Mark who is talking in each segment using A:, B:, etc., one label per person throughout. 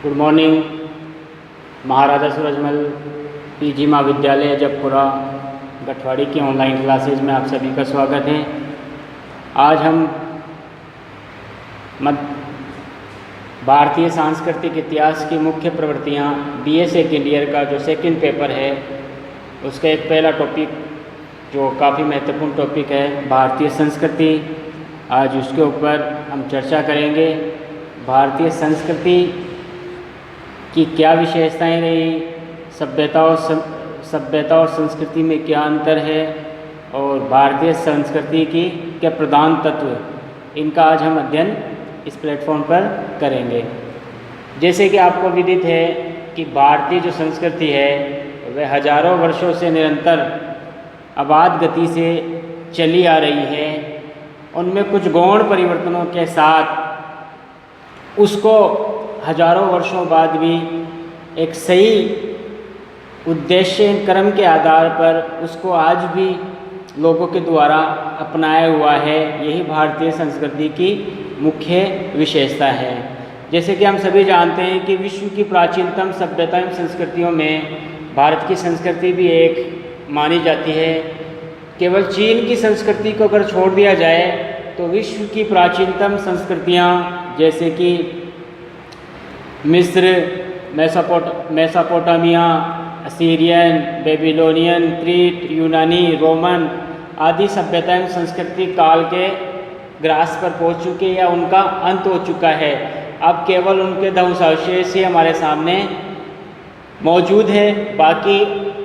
A: Good morning. Maharaja Surajmal PG महाविद्यालय जबपुरा गठवाड़ी की online classes में आप सभी का स्वागत है। आज हम भारतीय सांस्कृतिक इतिहास की मुख्य प्रवृत्तियाँ बीए सेकेंड ईयर का जो सेकंड पेपर है उसका एक पहला टॉपिक जो काफ़ी महत्वपूर्ण टॉपिक है भारतीय संस्कृति, आज उसके ऊपर हम चर्चा करेंगे। भारतीय संस्कृति की क्या विशेषताएं रही, सभ्यता और संस्कृति में क्या अंतर है और भारतीय संस्कृति की क्या प्रधान तत्व, इनका आज हम अध्ययन इस प्लेटफॉर्म पर करेंगे। जैसे कि आपको विदित है कि भारतीय जो संस्कृति है वह हजारों वर्षों से निरंतर अबाध गति से चली आ रही है। उनमें कुछ गौण परिवर्तनों के साथ उसको हजारों वर्षों बाद भी एक सही उद्देश्य क्रम के आधार पर उसको आज भी लोगों के द्वारा अपनाया हुआ है। यही भारतीय संस्कृति की मुख्य विशेषता है। जैसे कि हम सभी जानते हैं कि विश्व की प्राचीनतम सभ्यता एवं संस्कृतियों में भारत की संस्कृति भी एक मानी जाती है। केवल चीन की संस्कृति को अगर छोड़ दिया जाए तो विश्व की प्राचीनतम संस्कृतियाँ जैसे कि मिस्र, मेसोपोटामिया, असीरियन, बेबीलोनियन, क्रीट, यूनानी, रोमन आदि सभ्यता एवं संस्कृति काल के ग्रास पर पहुंच चुके या उनका अंत हो चुका है। अब केवल उनके ध्वंसावशेष ही हमारे सामने मौजूद है। बाकी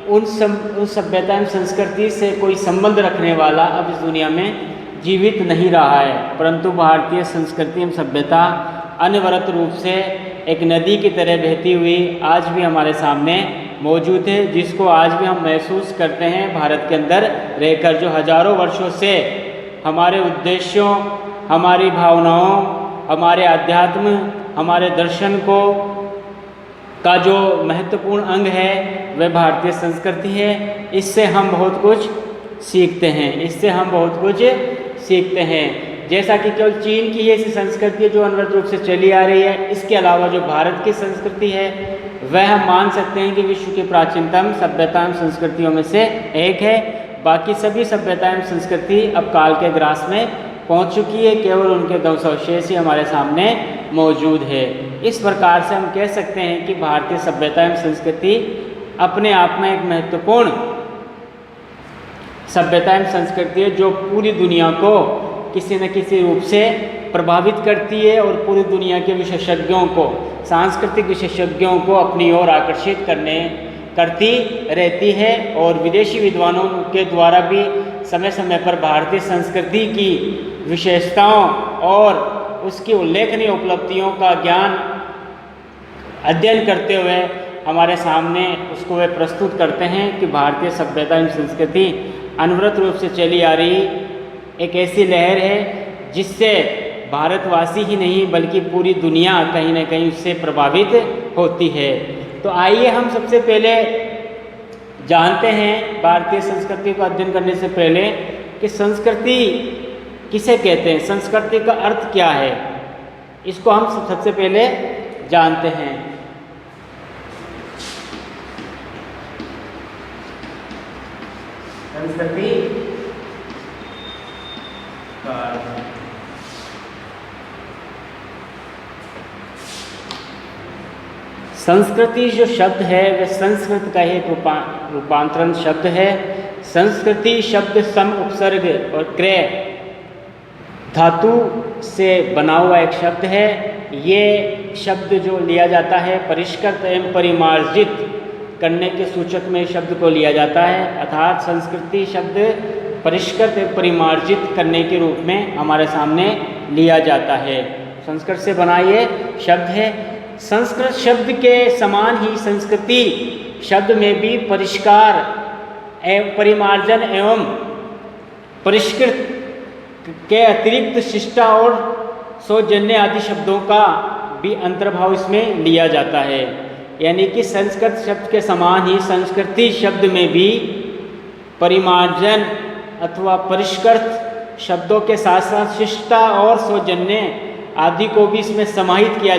A: उन सभ्यता एवं संस्कृति से कोई संबंध रखने वाला अब इस दुनिया में जीवित नहीं रहा है। परंतु भारतीय संस्कृति एवं सभ्यता अनवरत रूप से एक नदी की तरह बहती हुई आज भी हमारे सामने मौजूद है, जिसको आज भी हम महसूस करते हैं भारत के अंदर रहकर, जो हजारों वर्षों से हमारे उद्देश्यों, हमारी भावनाओं, हमारे अध्यात्म, हमारे दर्शन को का जो महत्वपूर्ण अंग है वह भारतीय संस्कृति है। इससे हम बहुत कुछ सीखते हैं। जैसा कि केवल चीन की ऐसी संस्कृति है जो अनवरत रूप से चली आ रही है, इसके अलावा जो भारत की संस्कृति है वह हम मान सकते हैं कि विश्व की प्राचीनतम सभ्यता एवं संस्कृतियों में से एक है। बाकी सभी सभ्यता एवं संस्कृति अब काल के ग्रास में पहुंच चुकी है, केवल उनके ध्वंसावशेष ही हमारे सामने मौजूद है। इस प्रकार से हम कह सकते हैं कि भारतीय सभ्यता एवं संस्कृति अपने आप में एक महत्वपूर्ण सभ्यता एवं संस्कृति है जो पूरी दुनिया को किसी न किसी रूप से प्रभावित करती है और पूरी दुनिया के विशेषज्ञों को, सांस्कृतिक विशेषज्ञों को अपनी ओर आकर्षित करती रहती है। और विदेशी विद्वानों के द्वारा भी समय समय पर भारतीय संस्कृति की विशेषताओं और उसकी उल्लेखनीय उपलब्धियों का ज्ञान अध्ययन करते हुए हमारे सामने उसको वे प्रस्तुत करते हैं कि भारतीय सभ्यता एवं संस्कृति अनवरत रूप से चली आ रही एक ऐसी लहर है जिससे भारतवासी ही नहीं बल्कि पूरी दुनिया कहीं न कहीं उससे प्रभावित होती है। तो आइए हम सबसे पहले जानते हैं भारतीय संस्कृति को अध्ययन करने से पहले कि संस्कृति किसे कहते हैं, संस्कृति का अर्थ क्या है, इसको हम सबसे पहले जानते हैं। संस्कृति जो शब्द है वह संस्कृत का एक रूपांतरण शब्द है। संस्कृति शब्द सम, उपसर्ग और क्रय धातु से बना हुआ एक शब्द है। ये शब्द जो लिया जाता है परिष्कृत एवं परिमार्जित करने के सूचक में शब्द को लिया जाता है, अर्थात संस्कृति शब्द परिष्कृत एवं परिमार्जित करने के रूप में हमारे सामने लिया जाता है। संस्कृत से बना ये शब्द है। संस्कृत शब्द के समान ही संस्कृति शब्द में भी परिष्कार एवं परिमार्जन एवं परिष्कृत के अतिरिक्त शिष्टा और सौजन्य आदि शब्दों का भी अंतर्भाव इसमें लिया जाता है। यानी कि संस्कृत शब्द के समान ही संस्कृति शब्द में भी परिमार्जन अथवा परिष्कृत शब्दों के साथ साथ शिष्टता और सौजन्य आदि को भी इसमें समाहित किया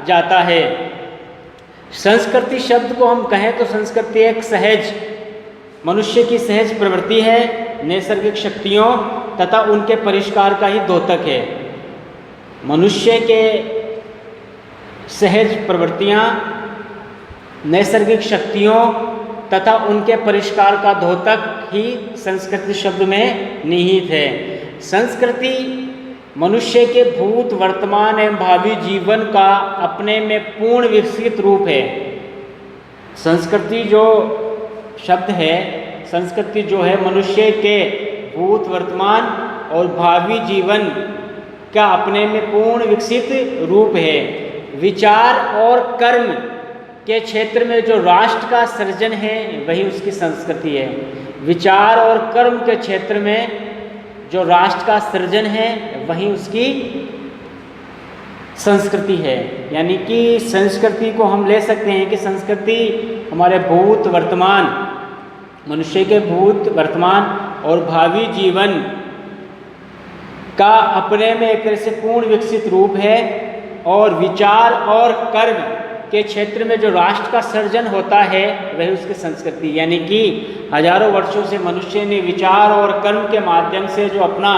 A: जाता है। संस्कृति शब्द को हम कहें तो संस्कृति एक सहज, मनुष्य की सहज प्रवृत्ति है, नैसर्गिक शक्तियों तथा उनके परिष्कार का ही द्योतक है। मनुष्य के सहज प्रवृत्तियाँ, नैसर्गिक शक्तियों तथा उनके परिष्कार का द्योतक ही संस्कृति शब्द में निहित है। संस्कृति मनुष्य के भूत, वर्तमान एवं भावी जीवन का अपने में पूर्ण विकसित रूप है। संस्कृति जो शब्द है, संस्कृति जो है मनुष्य के भूत, वर्तमान और भावी जीवन का अपने में पूर्ण विकसित रूप है। विचार और कर्म के क्षेत्र में जो राष्ट्र का सृजन है वही उसकी संस्कृति है। विचार और कर्म के क्षेत्र में जो राष्ट्र का सृजन है वही उसकी संस्कृति है। यानी कि संस्कृति को हम ले सकते हैं कि संस्कृति हमारे भूत, वर्तमान, मनुष्य के भूत, वर्तमान और भावी जीवन का अपने में एक तरह से पूर्ण विकसित रूप है। और विचार और कर्म के क्षेत्र में जो राष्ट्र का सृजन होता है वह उसकी संस्कृति, यानी कि हजारों वर्षों से मनुष्य ने विचार और कर्म के माध्यम से जो अपना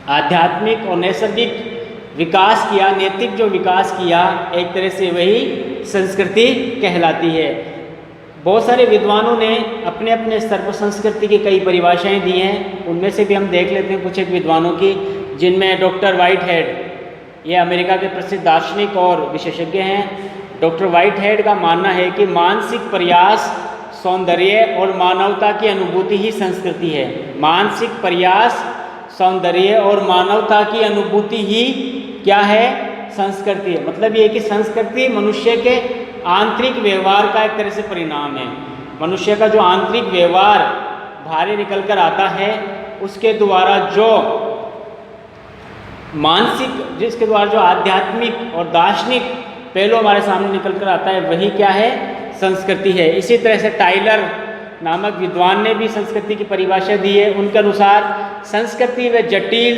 A: आध्यात्मिक और नैसर्गिक विकास किया, नैतिक जो विकास किया, एक तरह से वही संस्कृति कहलाती है। बहुत सारे विद्वानों ने अपने अपने स्तर पर संस्कृति की कई परिभाषाएं दी हैं। उनमें से भी हम देख लेते हैं कुछ एक विद्वानों की, जिनमें डॉक्टर व्हाइटहेड, ये अमेरिका के प्रसिद्ध दार्शनिक और विशेषज्ञ हैं। डॉक्टर व्हाइटहेड का मानना है कि मानसिक प्रयास, सौंदर्य और मानवता की अनुभूति ही संस्कृति है। मानसिक प्रयास, सौंदर्य और मानवता की अनुभूति ही क्या है? संस्कृति है। मतलब ये कि संस्कृति मनुष्य के आंतरिक व्यवहार का एक तरह से परिणाम है। मनुष्य का जो आंतरिक व्यवहार बाहर निकल कर आता है, उसके द्वारा जो मानसिक, जिसके द्वारा जो आध्यात्मिक और दार्शनिक पहलू हमारे सामने निकल कर आता है, वही क्या है? संस्कृति है। इसी तरह से टाइलर नामक विद्वान ने भी संस्कृति की परिभाषा दी है। उनके अनुसार संस्कृति वह जटिल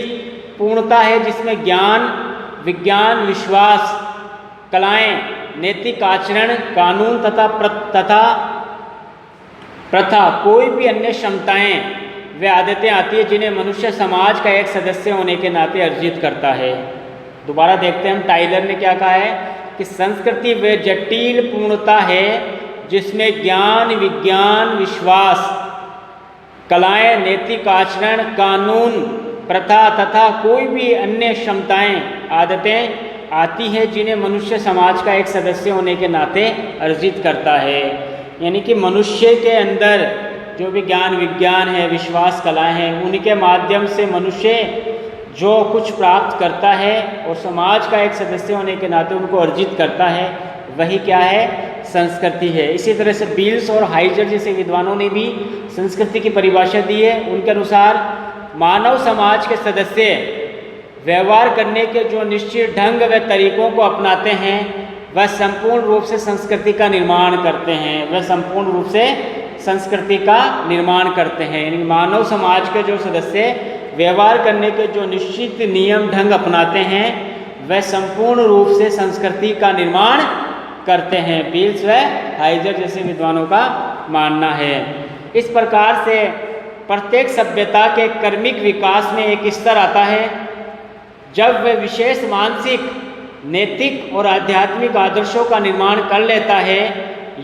A: पूर्णता है जिसमें ज्ञान, विज्ञान, विश्वास, कलाएं, नैतिक आचरण, कानून तथा प्रथा, कोई भी अन्य क्षमताएं वे आदतें आती है जिन्हें मनुष्य समाज का एक सदस्य होने के नाते अर्जित करता है। दोबारा देखते हैं हम, टाइलर ने क्या कहा है कि संस्कृति वह जटिल पूर्णता है जिसमें ज्ञान, विज्ञान, विश्वास, कलाएं, नैतिक आचरण, कानून, प्रथा तथा कोई भी अन्य क्षमताएं, आदतें आती है जिन्हें मनुष्य समाज का एक सदस्य होने के नाते अर्जित करता है। यानी कि मनुष्य के अंदर जो भी ज्ञान, विज्ञान है, विश्वास, कलाएं हैं, उनके माध्यम से मनुष्य जो कुछ प्राप्त करता है और समाज का एक सदस्य होने के नाते उनको अर्जित करता है, वही क्या है? संस्कृति है। इसी तरह से बील्स और हाइजर जैसे विद्वानों ने भी संस्कृति की परिभाषा दी है। उनके अनुसार मानव समाज के सदस्य व्यवहार करने के जो निश्चित ढंग व तरीकों को अपनाते हैं, वह संपूर्ण रूप से संस्कृति का निर्माण करते हैं। वह संपूर्ण रूप से संस्कृति का निर्माण करते हैं। यानी मानव समाज के जो सदस्य व्यवहार करने के जो निश्चित नियम ढंग अपनाते हैं, वह संपूर्ण रूप से संस्कृति का निर्माण करते हैं। बील्स व हाइजर जैसे विद्वानों का मानना है। इस प्रकार से प्रत्येक सभ्यता के कर्मिक विकास में एक स्तर आता है जब वह विशेष मानसिक, नैतिक और आध्यात्मिक आदर्शों का निर्माण कर लेता है।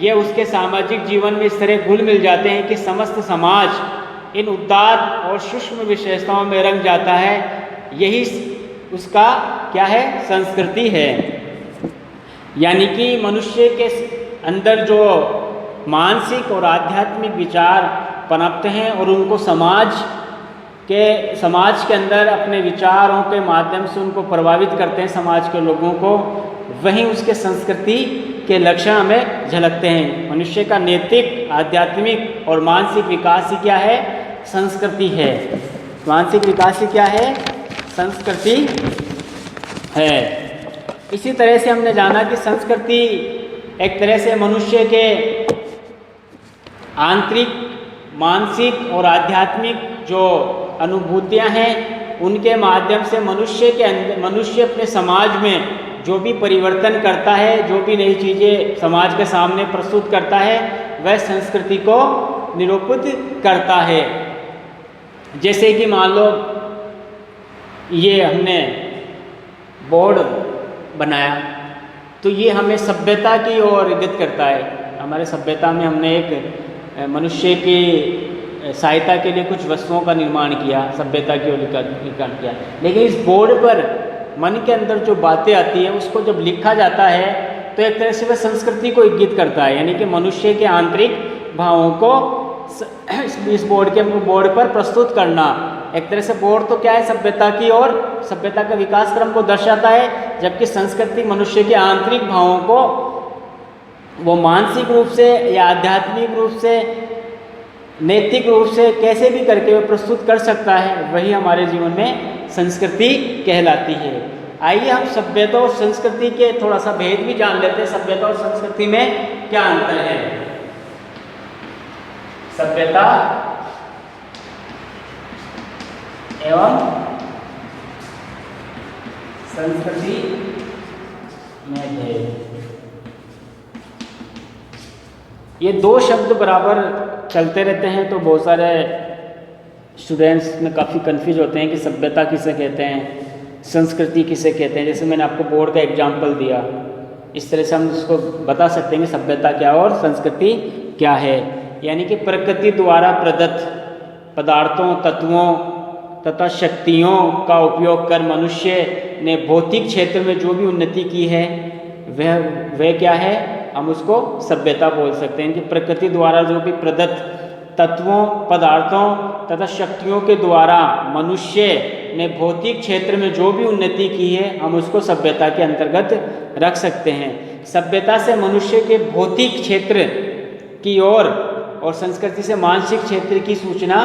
A: ये उसके सामाजिक जीवन में इस तरह घुल मिल जाते हैं कि समस्त समाज इन उदार और सूक्ष्म विशेषताओं में रंग जाता है। यही उसका क्या है? संस्कृति है। यानी कि मनुष्य के अंदर जो मानसिक और आध्यात्मिक विचार पनपते हैं और उनको समाज के अंदर अपने विचारों के माध्यम से उनको प्रभावित करते हैं, समाज के लोगों को, वहीं उसके संस्कृति के लक्षण हमें झलकते हैं। मनुष्य का नैतिक, आध्यात्मिक और मानसिक विकास ही क्या है? संस्कृति है। मानसिक विकास ही क्या है? संस्कृति है। इसी तरह से हमने जाना कि संस्कृति एक तरह से मनुष्य के आंतरिक, मानसिक और आध्यात्मिक जो अनुभूतियाँ हैं उनके माध्यम से मनुष्य अपने समाज में जो भी परिवर्तन करता है, जो भी नई चीज़ें समाज के सामने प्रस्तुत करता है, वह संस्कृति को निरूपित करता है। जैसे कि मान लो ये हमने बोर्ड बनाया, तो ये हमें सभ्यता की ओर इंगित करता है। हमारे सभ्यता में हमने एक मनुष्य की सहायता के लिए कुछ वस्तुओं का निर्माण किया, सभ्यता की ओर निर्माण किया। लेकिन इस बोर्ड पर मन के अंदर जो बातें आती है उसको जब लिखा जाता है तो एक तरह से वह संस्कृति को इंगित करता है, यानी कि मनुष्य के आंतरिक भावों को इस बोर्ड पर प्रस्तुत करना। एक तरह से बोर्ड तो क्या है, सभ्यता की और सभ्यता का विकास क्रम को दर्शाता है, जबकि संस्कृति मनुष्य के आंतरिक भावों को वो मानसिक रूप से या आध्यात्मिक रूप से, नैतिक रूप से कैसे भी करके वो प्रस्तुत कर सकता है, वही हमारे जीवन में संस्कृति कहलाती है। आइए हम सभ्यता और संस्कृति के थोड़ा सा भेद भी जान लेते हैं। सभ्यता और संस्कृति में क्या अंतर है? सभ्यता एवं संस्कृति में भेद। ये दो शब्द बराबर चलते रहते हैं, तो बहुत सारे स्टूडेंट्स में काफ़ी कंफ्यूज होते हैं कि सभ्यता किसे कहते हैं, संस्कृति किसे कहते हैं। जैसे मैंने आपको बोर्ड का एग्जाम्पल दिया, इस तरह से हम उसको बता सकते हैं कि सभ्यता क्या और संस्कृति क्या है। यानी कि प्रकृति द्वारा प्रदत्त पदार्थों, तत्वों तथा शक्तियों का उपयोग कर मनुष्य ने भौतिक क्षेत्र में जो भी उन्नति की है वह क्या है, हम उसको सभ्यता बोल सकते हैं। कि प्रकृति द्वारा जो भी प्रदत्त तत्वों, पदार्थों तथा शक्तियों के द्वारा मनुष्य ने भौतिक क्षेत्र में जो भी उन्नति की है, हम उसको सभ्यता के अंतर्गत रख सकते हैं। सभ्यता से मनुष्य के भौतिक क्षेत्र की ओर और संस्कृति से मानसिक क्षेत्र की सूचना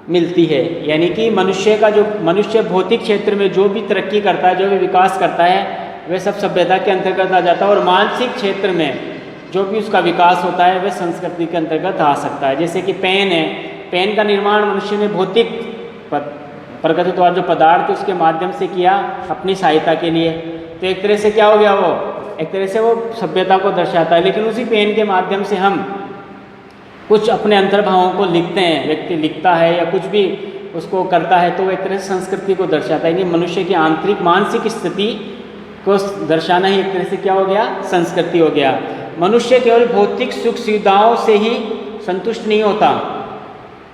A: मिलती है। यानी कि मनुष्य भौतिक क्षेत्र में जो भी तरक्की करता है, जो भी विकास करता है, वह सब सभ्यता के अंतर्गत आ जाता है, और मानसिक क्षेत्र में जो भी उसका विकास होता है वह संस्कृति के अंतर्गत आ सकता है। जैसे कि पेन है, पेन का निर्माण मनुष्य ने भौतिक प्रकृति द्वारा जो पदार्थ उसके माध्यम से किया अपनी सहायता के लिए, तो एक तरह से क्या हो गया, वो एक तरह से वो सभ्यता को दर्शाता है। लेकिन उसी पेन के माध्यम से हम कुछ अपने अंतर्भावों को लिखते हैं, व्यक्ति लिखता है या कुछ भी उसको करता है, तो वो एक तरह से संस्कृति को दर्शाता है। कि मनुष्य की आंतरिक मानसिक स्थिति को दर्शाना ही एक तरह से क्या हो गया, संस्कृति हो गया। मनुष्य केवल भौतिक सुख सुविधाओं से ही संतुष्ट नहीं होता,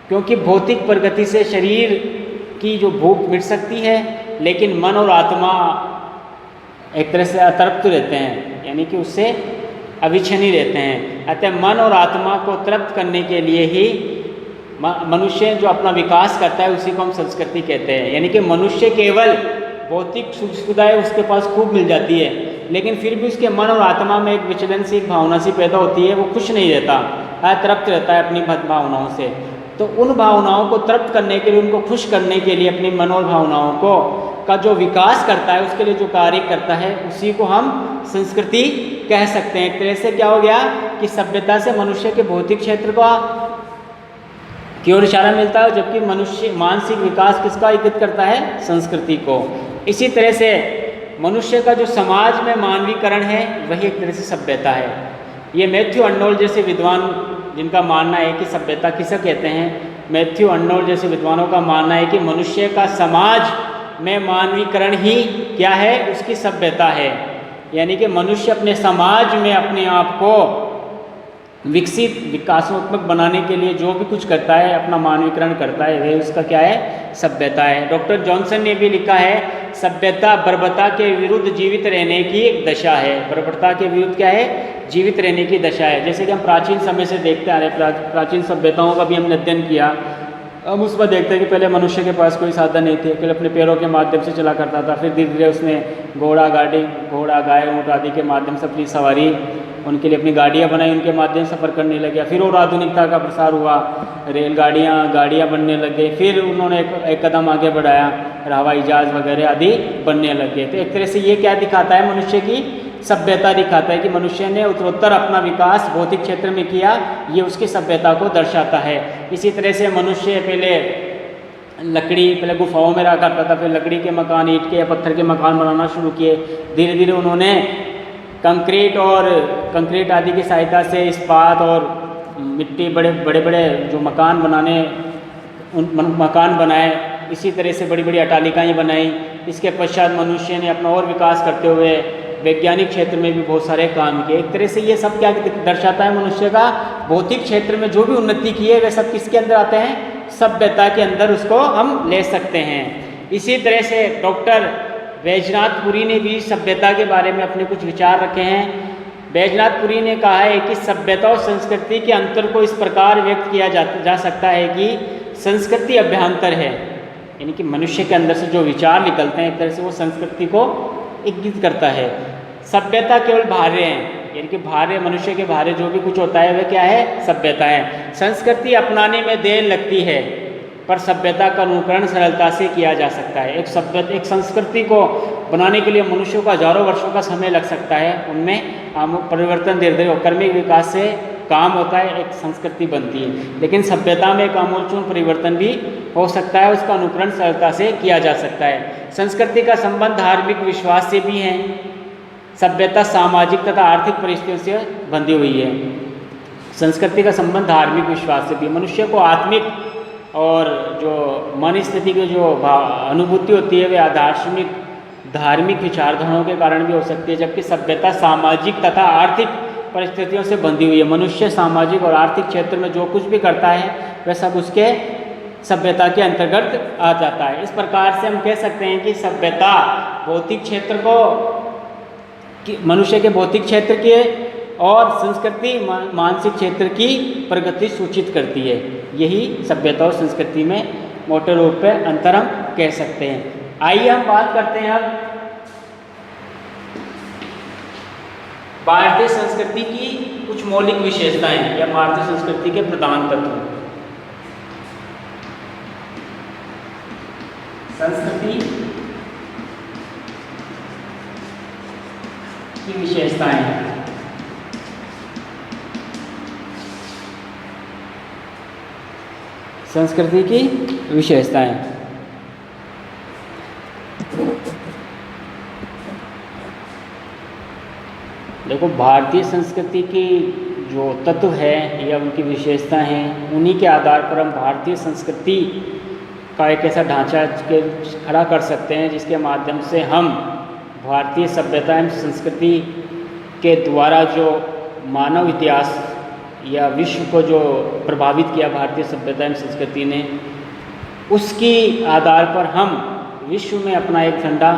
A: क्योंकि भौतिक प्रगति से शरीर की जो भूख मिट सकती है, लेकिन मन और आत्मा एक तरह से अतृप्त रहते हैं, यानी कि उससे अविच्छिन्न रहते हैं। अतः मन और आत्मा को तृप्त करने के लिए ही मनुष्य जो अपना विकास करता है उसी को हम संस्कृति कहते हैं। यानी कि मनुष्य केवल भौतिक सुख सुविधाएं उसके पास खूब मिल जाती है, लेकिन फिर भी उसके मन और आत्मा में एक विचलन सी, एक भावना सी पैदा होती है, वो खुश नहीं रहता, अतृप्त रहता है अपनी भावनाओं से। तो उन भावनाओं को तृप्त करने के लिए, उनको खुश करने के लिए अपनी मन और भावनाओं को का जो विकास करता है, उसके लिए जो कार्य करता है, उसी को हम संस्कृति कह सकते हैं। एक तरह से क्या हो गया कि सभ्यता से मनुष्य के भौतिक क्षेत्र की ओर इशारा मिलता है, जबकि मनुष्य मानसिक विकास किसका इंगित करता है, संस्कृति को। इसी तरह से मनुष्य का जो समाज में मानवीकरण है, वही एक तरह से सभ्यता है। ये मैथ्यू अर्नोल्ड जैसे विद्वान जिनका मानना है कि सभ्यता किसे कहते हैं, मैथ्यू अर्नोल्ड जैसे विद्वानों का मानना है कि मनुष्य का समाज में मानवीकरण ही क्या है, उसकी सभ्यता है। यानी कि मनुष्य अपने समाज में अपने आप को विकसित, विकासात्मक बनाने के लिए जो भी कुछ करता है, अपना मानवीकरण करता है, वह उसका क्या है, सभ्यता है। डॉक्टर जॉनसन ने भी लिखा है, सभ्यता बर्बरता के विरुद्ध जीवित रहने की एक दशा है। बर्बरता के विरुद्ध क्या है, जीवित रहने की दशा है। जैसे कि हम प्राचीन समय से देखते आ रहे, प्राचीन सभ्यताओं का भी हमने अध्ययन किया। हम उसमें देखते हैं कि पहले मनुष्य के पास कोई साधन नहीं थे, केवल अपने पैरों के माध्यम से चला करता था। फिर धीरे धीरे उसने घोड़ा, गाय, ऊँट आदि के माध्यम से अपनी सवारी, उनके लिए अपनी गाड़ियाँ बनाई, उनके माध्यम से सफ़र करने लगे। फिर और आधुनिकता का प्रसार हुआ, गाड़ियाँ बनने लग गई। फिर उन्होंने एक कदम आगे बढ़ाया, हवाई जहाज़ वगैरह आदि बनने लग गए। तो एक तरह से ये क्या दिखाता है, मनुष्य की सभ्यता दिखाता है कि मनुष्य ने उत्तरोत्तर अपना विकास भौतिक क्षेत्र में किया, ये उसकी सभ्यता को दर्शाता है। इसी तरह से मनुष्य पहले लकड़ी पहले गुफाओं में रहा करता था, फिर लकड़ी के मकान, ईंट के या पत्थर के मकान बनाना शुरू किए। धीरे धीरे उन्होंने कंक्रीट आदि की सहायता से इस्पात और मिट्टी बड़े बड़े जो मकान बनाए। इसी तरह से बड़ी बड़ी अट्टालिकाएँ बनाई। इसके पश्चात मनुष्य ने अपना और विकास करते हुए वैज्ञानिक क्षेत्र में भी बहुत सारे काम किए। एक तरह से ये सब क्या दर्शाता है, मनुष्य का भौतिक क्षेत्र में जो भी उन्नति की है वे सब किसके अंदर आते हैं, सभ्यता के अंदर उसको हम ले सकते हैं। इसी तरह से डॉक्टर बैजनाथ पुरी ने भी सभ्यता के बारे में अपने कुछ विचार रखे हैं। बैजनाथ पुरी ने कहा है कि सभ्यता और संस्कृति के अंतर को इस प्रकार व्यक्त किया जा सकता है कि संस्कृति अभ्यंतर है, यानी कि मनुष्य के अंदर से जो विचार निकलते हैं एक तरह से वो संस्कृति को इंगित करता है। सभ्यता केवल बाहरी है, यानी कि बाहरी मनुष्य के बाहरी जो भी कुछ होता है वह क्या है, सभ्यता है। संस्कृति अपनाने में देर लगती है पर सभ्यता का अनुकरण सरलता से किया जा सकता है। एक संस्कृति को बनाने के लिए मनुष्यों को हजारों वर्षों का समय लग सकता है, उनमें परिवर्तन धीरे धीरे क्रमिक विकास से काम होता है, एक संस्कृति बनती है। लेकिन सभ्यता में एक आमूलचूल परिवर्तन भी हो सकता है, उसका अनुकरण सरलता से किया जा सकता है। संस्कृति का संबंध धार्मिक विश्वास से भी है। सभ्यता सामाजिक तथा आर्थिक परिस्थितियों से बंधी हुई है। संस्कृति का संबंध धार्मिक विश्वास से भी, मनुष्य को आत्मिक और जो मन स्थिति की जो अनुभूति होती है वे आध्यात्मिक धार्मिक विचारधाराओं के कारण भी हो सकती है, जबकि सभ्यता सामाजिक तथा आर्थिक परिस्थितियों से बंधी हुई है। मनुष्य सामाजिक और आर्थिक क्षेत्र में जो कुछ भी करता है वह सब उसके सभ्यता के अंतर्गत आ जाता है। इस प्रकार से हम कह सकते हैं कि सभ्यता भौतिक क्षेत्र को, मनुष्य के भौतिक क्षेत्र के, और संस्कृति मानसिक क्षेत्र की प्रगति सूचित करती है। यही सभ्यता और संस्कृति में मोटे रूप पे अंतर हम कह सकते हैं। आइए हम बात करते हैं अब भारतीय संस्कृति की कुछ मौलिक विशेषताएं या भारतीय संस्कृति के प्रधान तत्व। संस्कृति की विशेषताएं। संस्कृति की विशेषताएं। देखो, भारतीय संस्कृति की जो तत्व है या उनकी विशेषता हैं, उन्हीं के आधार पर हम भारतीय संस्कृति का एक ऐसा ढांचा खड़ा कर सकते हैं जिसके माध्यम से हम भारतीय सभ्यता एवं संस्कृति के द्वारा जो मानव इतिहास या विश्व को जो प्रभावित किया भारतीय सभ्यता एवं संस्कृति ने, उसकी आधार पर हम विश्व में अपना एक झंडा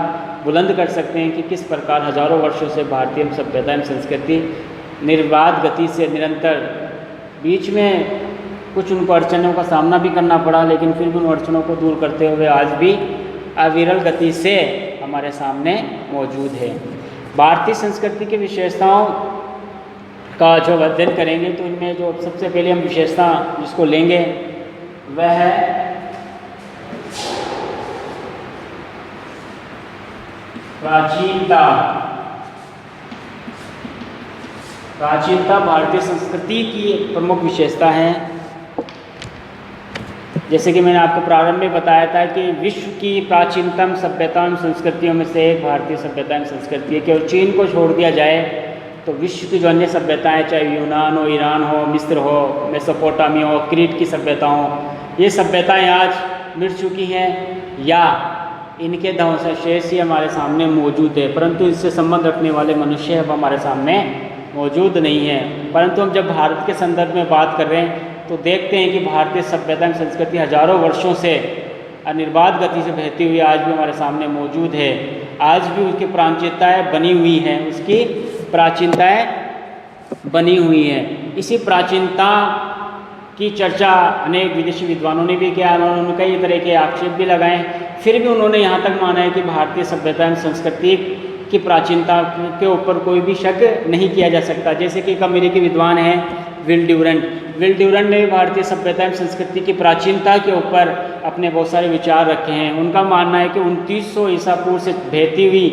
A: बुलंद कर सकते हैं कि किस प्रकार हजारों वर्षों से भारतीय सभ्यता एवं संस्कृति निर्बाध गति से निरंतर, बीच में कुछ उनको अड़चनों का सामना भी करना पड़ा, लेकिन फिर भी उन अड़चनों को दूर करते हुए आज भी अविरल गति से हमारे सामने मौजूद है। भारतीय संस्कृति की विशेषताओं का जो अध्ययन करेंगे तो इनमें जो सबसे पहले हम विशेषता जिसको लेंगे वह है प्राचीनता। प्राचीनता भारतीय संस्कृति की एक प्रमुख विशेषता है। जैसे कि मैंने आपको प्रारंभ में बताया था कि विश्व की प्राचीनतम सभ्यता एवं संस्कृतियों में से एक भारतीय सभ्यता एवं संस्कृति है। केवल चीन को छोड़ दिया जाए तो विश्व की जो अन्य सभ्यताएं, चाहे यूनान हो, ईरान हो, मिस्र हो, मेसोपोटामिया हो, क्रीट की सभ्यता हो, ये सभ्यताएं आज मिट चुकी हैं या इनके ध्वंसावशेष ही हमारे सामने मौजूद है, परंतु इससे संबंध रखने वाले मनुष्य अब हमारे सामने मौजूद नहीं है। परंतु हम जब भारत के संदर्भ में बात कर रहे हैं तो देखते हैं कि भारतीय सभ्यता एवं संस्कृति हजारों वर्षों से अनिर्बाध गति से बहती हुई आज भी हमारे सामने मौजूद है। आज भी उसकी प्राचीनताएं बनी हुई हैं, उसकी प्राचीनताएं बनी हुई हैं। इसी प्राचीनता की चर्चा अनेक विदेशी विद्वानों ने भी किया, उन्होंने कई तरह के आक्षेप भी लगाए, फिर भी उन्होंने यहाँ तक माना है कि भारतीय सभ्यता एवं संस्कृति की प्राचीनता के ऊपर कोई भी शक नहीं किया जा सकता। जैसे कि एक अमेरिकी विद्वान हैं विल ड्यूरेंट ने भी भारतीय सभ्यता एवं संस्कृति की प्राचीनता के ऊपर अपने बहुत सारे विचार रखे हैं। उनका मानना है कि 2900 ईसा पूर्व से बहती हुई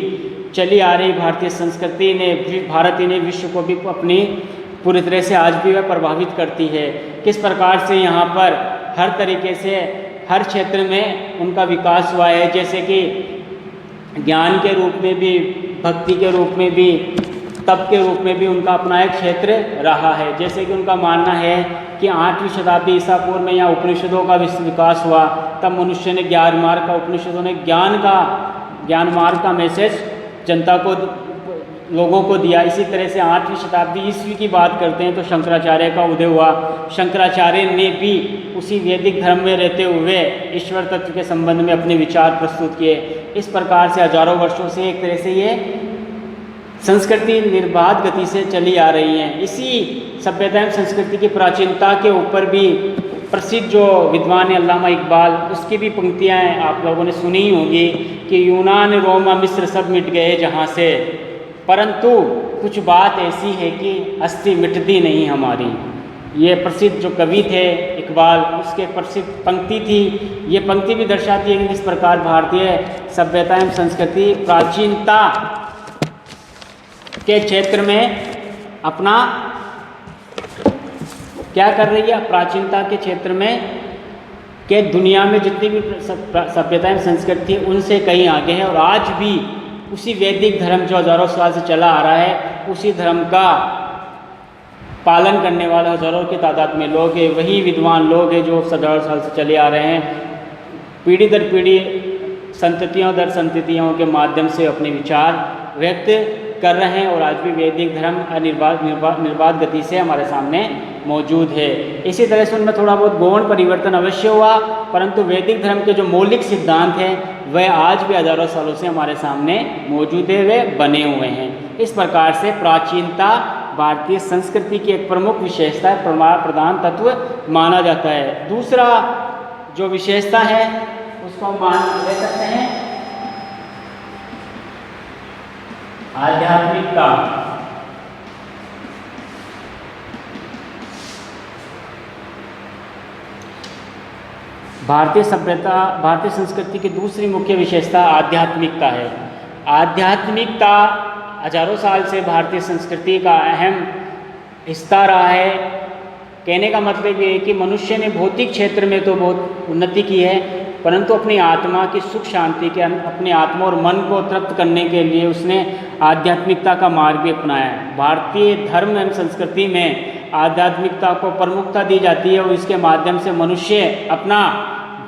A: चली आ रही भारतीय संस्कृति ने भारत ने विश्व को भी अपनी पूरी तरह से आज भी वह प्रभावित करती है। किस प्रकार से यहाँ पर हर तरीके से हर क्षेत्र में उनका विकास हुआ है, जैसे कि ज्ञान के रूप में भी, भक्ति के रूप में भी, तप के रूप में भी उनका अपना एक क्षेत्र रहा है। जैसे कि उनका मानना है कि 8वीं शताब्दी ईसा पूर्व में यहाँ उपनिषदों का विकास हुआ, तब मनुष्य ने ज्ञान मार्ग का, उपनिषदों ने ज्ञान मार्ग का मैसेज जनता को, लोगों को दिया। इसी तरह से 8वीं शताब्दी ईस्वी की बात करते हैं तो शंकराचार्य का उदय हुआ। शंकराचार्य ने भी उसी वैदिक धर्म में रहते हुए ईश्वर तत्व के संबंध में अपने विचार प्रस्तुत किए। इस प्रकार से हजारों वर्षों से एक तरह से ये संस्कृति निर्बाध गति से चली आ रही है। इसी सभ्यता एवं संस्कृति की प्राचीनता के ऊपर भी प्रसिद्ध जो विद्वान है अल्लामा इकबाल, उसकी भी पंक्तियाँ आप लोगों ने सुनी ही होंगी कि यूनान, रोमा, मिस्र सब मिट गए जहाँ से, परंतु कुछ बात ऐसी है कि हस्ती मिटती नहीं हमारी। ये प्रसिद्ध जो कवि थे इकबाल, उसके प्रसिद्ध पंक्ति थी। ये पंक्ति भी दर्शाती है कि किस प्रकार भारतीय सभ्यता एवं संस्कृति प्राचीनता के क्षेत्र में अपना क्या कर रही है, प्राचीनता के क्षेत्र में के दुनिया में जितनी भी सभ्यता एवं संस्कृति उनसे कहीं आगे है। और आज भी उसी वैदिक धर्म जो हजारों साल से चला आ रहा है, उसी धर्म का पालन करने वाले हजारों की तादाद में लोग हैं। वही विद्वान लोग हैं जो हजारों साल से चले आ रहे हैं, पीढ़ी दर पीढ़ी, संततियों दर संततियों के माध्यम से अपने विचार व्यक्त कर रहे हैं। और आज भी वैदिक धर्म निर्बाध गति से हमारे सामने मौजूद है। इसी तरह से उनमें थोड़ा बहुत गौण परिवर्तन अवश्य हुआ, परंतु वैदिक धर्म के जो मौलिक सिद्धांत हैं वह आज भी हजारों सालों से हमारे सामने मौजूद है, वे बने हुए हैं। इस प्रकार से प्राचीनता भारतीय संस्कृति की एक प्रमुख विशेषता है, प्रधान तत्व माना जाता है। दूसरा जो विशेषता है उसको हम मान ले सकते हैं आध्यात्मिकता। भारतीय सभ्यता, भारतीय संस्कृति की दूसरी मुख्य विशेषता आध्यात्मिकता है। आध्यात्मिकता हजारों साल से भारतीय संस्कृति का अहम हिस्सा रहा है। कहने का मतलब ये है कि मनुष्य ने भौतिक क्षेत्र में तो बहुत उन्नति की है, परंतु अपनी आत्मा की सुख शांति के, अपने आत्मा और मन को तृप्त करने के लिए उसने आध्यात्मिकता का मार्ग भी अपनाया है। भारतीय धर्म एवं संस्कृति में आध्यात्मिकता को प्रमुखता दी जाती है और इसके माध्यम से मनुष्य अपना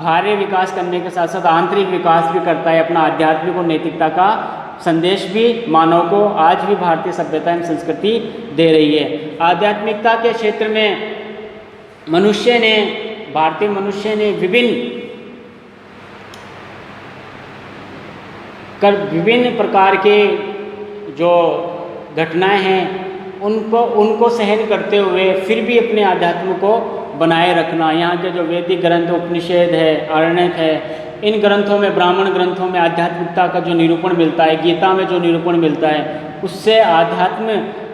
A: बाह्य विकास करने के साथ साथ आंतरिक विकास भी करता है। अपना आध्यात्मिक और नैतिकता का संदेश भी मानव को आज भी भारतीय सभ्यता एवं संस्कृति दे रही है। आध्यात्मिकता के क्षेत्र में भारतीय मनुष्य ने विभिन्न प्रकार के जो घटनाएं हैं उनको सहन करते हुए फिर भी अपने आध्यात्म को बनाए रखना। यहाँ के जो वैदिक ग्रंथ उपनिषद है, आरण्यक है, इन ग्रंथों में, ब्राह्मण ग्रंथों में आध्यात्मिकता का जो निरूपण मिलता है, गीता में जो निरूपण मिलता है, उससे आध्यात्म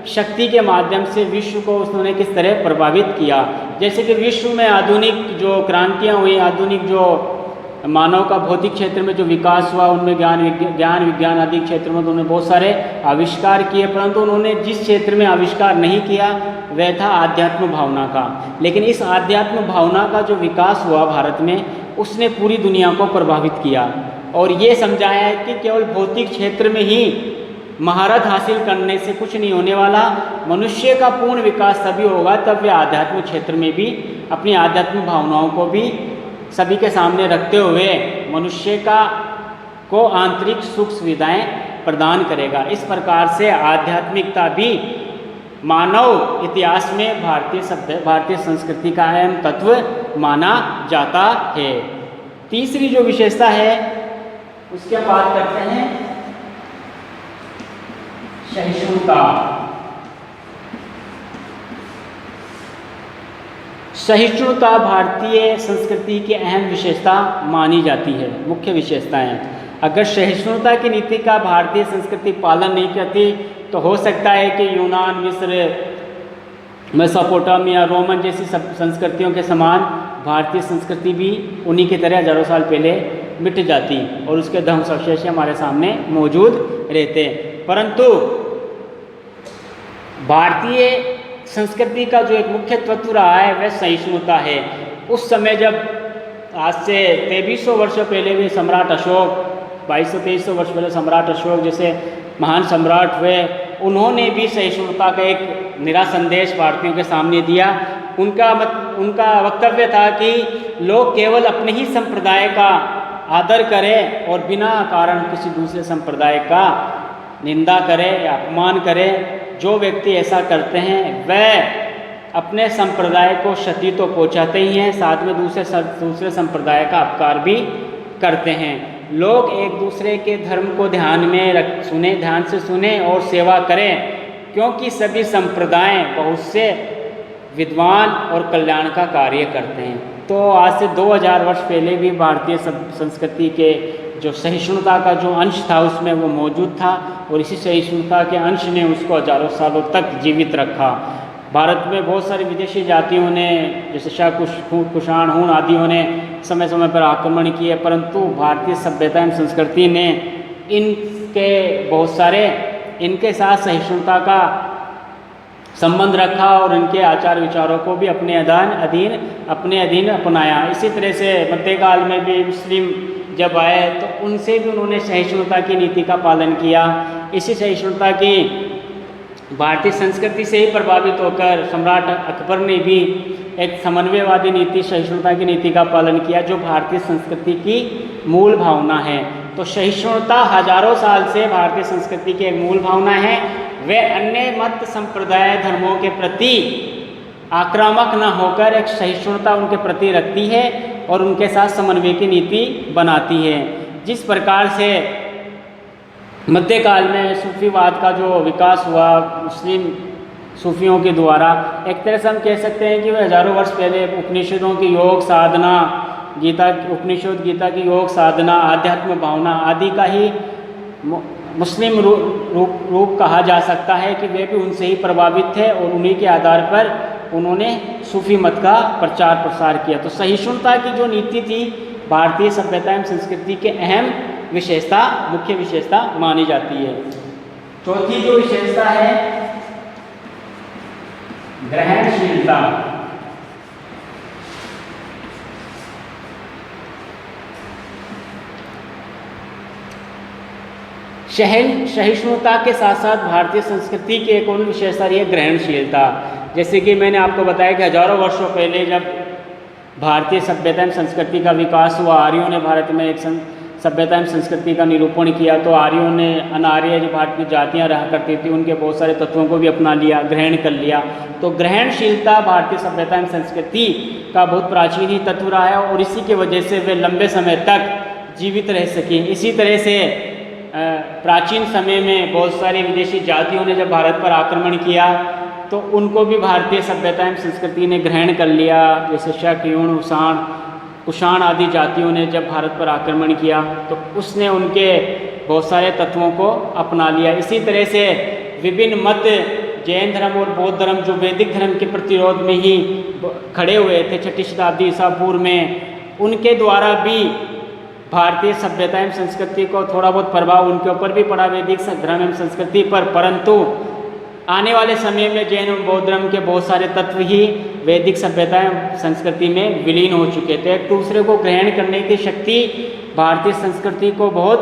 A: शक्ति के माध्यम से विश्व को उन्होंने किस तरह प्रभावित किया। जैसे कि विश्व में आधुनिक जो क्रांतियाँ हुई, आधुनिक जो मानव का भौतिक क्षेत्र में जो विकास हुआ, उनमें ज्ञान विज्ञान आदि क्षेत्र में उन्होंने बहुत सारे आविष्कार किए, परंतु उन्होंने जिस क्षेत्र में आविष्कार नहीं किया वह था आध्यात्म भावना का। लेकिन इस आध्यात्म भावना का जो विकास हुआ भारत में, उसने पूरी दुनिया को प्रभावित किया और ये समझाया है कि केवल भौतिक क्षेत्र में ही महारत हासिल करने से कुछ नहीं होने वाला। मनुष्य का पूर्ण विकास तभी होगा तब वे आध्यात्मिक क्षेत्र में भी अपनी आध्यात्मिक भावनाओं को भी सभी के सामने रखते हुए मनुष्य को आंतरिक सुख सुविधाएं प्रदान करेगा। इस प्रकार से आध्यात्मिकता भी मानव इतिहास में भारतीय संस्कृति का अहम तत्व माना जाता है। तीसरी जो विशेषता है उसके बात करते हैं सहिष्णुता। सहिष्णुता भारतीय संस्कृति की अहम विशेषता मानी जाती है, मुख्य विशेषताएं। अगर सहिष्णुता की नीति का भारतीय संस्कृति पालन नहीं करती तो हो सकता है कि यूनान, मिस्र, मेसोपोटामिया, रोमन जैसी संस्कृतियों के समान भारतीय संस्कृति भी उन्हीं की तरह हजारों साल पहले मिट जाती और उसके ध्वंसावशेष हमारे सामने मौजूद रहते। परंतु भारतीय संस्कृति का जो एक मुख्य तत्व रहा है वह सहिष्णुता है। उस समय जब आज से 2300 वर्षों पहले भी सम्राट अशोक, 2200-2300 वर्ष पहले सम्राट अशोक जैसे महान सम्राट हुए, उन्होंने भी सहिष्णुता का एक निरा संदेश भारतीयों के सामने दिया। उनका वक्तव्य था कि लोग केवल अपने ही संप्रदाय का आदर करें और बिना कारण किसी दूसरे संप्रदाय का निंदा करें या अपमान करें। जो व्यक्ति ऐसा करते हैं वह अपने संप्रदाय को क्षति तो पहुंचाते ही हैं, साथ में दूसरे संप्रदाय का अपकार भी करते हैं। लोग एक दूसरे के धर्म को ध्यान से सुने और सेवा करें, क्योंकि सभी संप्रदाय बहुत से विद्वान और कल्याण का कार्य करते हैं। तो आज से 2000 वर्ष पहले भी भारतीय संस्कृति के जो सहिष्णुता का जो अंश था उसमें वो मौजूद था, और इसी सहिष्णुता के अंश ने उसको हजारों सालों तक जीवित रखा। भारत में बहुत सारी विदेशी जातियों ने, जैसे शाह कुषाण, हूण आदियों ने समय समय पर आक्रमण किए, परंतु भारतीय सभ्यता एवं संस्कृति ने इनके साथ सहिष्णुता का संबंध रखा और इनके आचार विचारों को भी अपने अधीन अपनाया। इसी तरह से मध्यकाल में भी मुस्लिम जब आए तो उनसे भी उन्होंने सहिष्णुता की नीति का पालन किया। इसी सहिष्णुता की भारतीय संस्कृति से ही प्रभावित होकर सम्राट अकबर ने भी एक समन्वयवादी नीति, सहिष्णुता की नीति का पालन किया, जो भारतीय संस्कृति की मूल भावना है। तो सहिष्णुता हजारों साल से भारतीय संस्कृति की एक मूल भावना है। वे अन्य मत संप्रदाय धर्मों के प्रति आक्रामक न होकर एक सहिष्णुता उनके प्रति रखती है और उनके साथ समन्वय की नीति बनाती है। जिस प्रकार से मध्यकाल में सूफीवाद का जो विकास हुआ मुस्लिम सूफियों के द्वारा, एक तरह से हम कह सकते हैं कि वह हजारों वर्ष पहले उपनिषदों की योग साधना, गीता की योग साधना, आध्यात्म भावना आदि का ही मुस्लिम रूप कहा जा सकता है कि वे भी उनसे ही प्रभावित थे और उन्हीं के आधार पर उन्होंने सूफी मत का प्रचार प्रसार किया। तो सहिष्णुता की जो नीति थी भारतीय सभ्यता एवं संस्कृति के अहम मुख्य विशेषता मानी जाती है। चौथी जो विशेषता है ग्रहणशीलता। सहिष्णुता के साथ साथ भारतीय संस्कृति की एक और विशेषता रही है ग्रहणशीलता। जैसे कि मैंने आपको बताया कि हजारों वर्षों पहले जब भारतीय सभ्यता एवं संस्कृति का विकास हुआ, आर्यों ने भारत में एक सभ्यता एवं संस्कृति का निरूपण किया, तो आर्यों ने अनार्य जो भारत में जातियां रहा करती थी उनके बहुत सारे तत्वों को भी अपना लिया, ग्रहण कर लिया। तो ग्रहणशीलता भारतीय सभ्यता एवं संस्कृति का बहुत प्राचीन ही तत्व रहा है और इसी की वजह से वे लंबे समय तक जीवित रह सकें। इसी तरह से प्राचीन समय में बहुत सारी विदेशी जातियों ने जब भारत पर आक्रमण किया तो उनको भी भारतीय सभ्यता एवं संस्कृति ने ग्रहण कर लिया। जैसे शक, यूण, कुषाण आदि जातियों ने जब भारत पर आक्रमण किया तो उसने उनके बहुत सारे तत्वों को अपना लिया। इसी तरह से विभिन्न मत, जैन धर्म और बौद्ध धर्म जो वैदिक धर्म के प्रतिरोध में ही खड़े हुए थे 6ठी शताब्दी ईसा पूर्व में, उनके द्वारा भी भारतीय सभ्यता एवं संस्कृति को थोड़ा बहुत प्रभाव उनके ऊपर भी पड़ा वैदिक धर्म एवं संस्कृति पर, परंतु आने वाले समय में जैन और बौद्ध धर्म के बहुत सारे तत्व ही वैदिक सभ्यता एवं संस्कृति में विलीन हो चुके थे। एक दूसरे को ग्रहण करने की शक्ति भारतीय संस्कृति को बहुत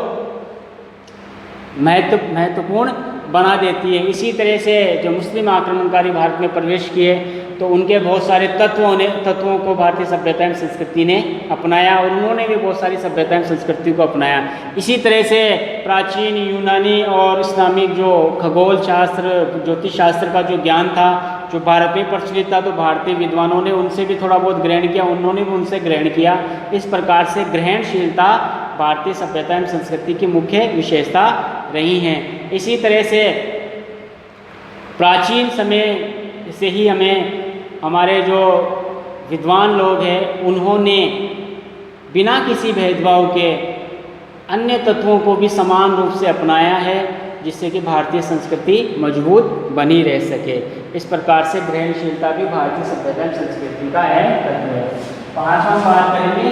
A: महत्वपूर्ण बना देती है। इसी तरह से जो मुस्लिम आक्रमणकारी भारत में प्रवेश किए तो उनके बहुत सारे तत्वों को भारतीय सभ्यता एवं संस्कृति ने अपनाया और उन्होंने भी बहुत सारी सभ्यता एवं संस्कृति को अपनाया। इसी तरह से प्राचीन यूनानी और इस्लामिक जो खगोल शास्त्र, ज्योतिष शास्त्र का जो ज्ञान था जो भारत में प्रचलित था, तो भारतीय विद्वानों ने उनसे भी थोड़ा बहुत ग्रहण किया, उन्होंने भी उनसे ग्रहण किया। इस प्रकार से ग्रहणशीलता भारतीय सभ्यता एवं संस्कृति की मुख्य विशेषता रही हैं। इसी तरह से प्राचीन समय से ही हमारे जो विद्वान लोग हैं उन्होंने बिना किसी भेदभाव के अन्य तत्वों को भी समान रूप से अपनाया है, जिससे कि भारतीय संस्कृति मजबूत बनी रह सके। इस प्रकार से ग्रहणशीलता भी भारतीय सभ्यता एवं संस्कृति का अहम तत्व है। पांचवा बात करेंगे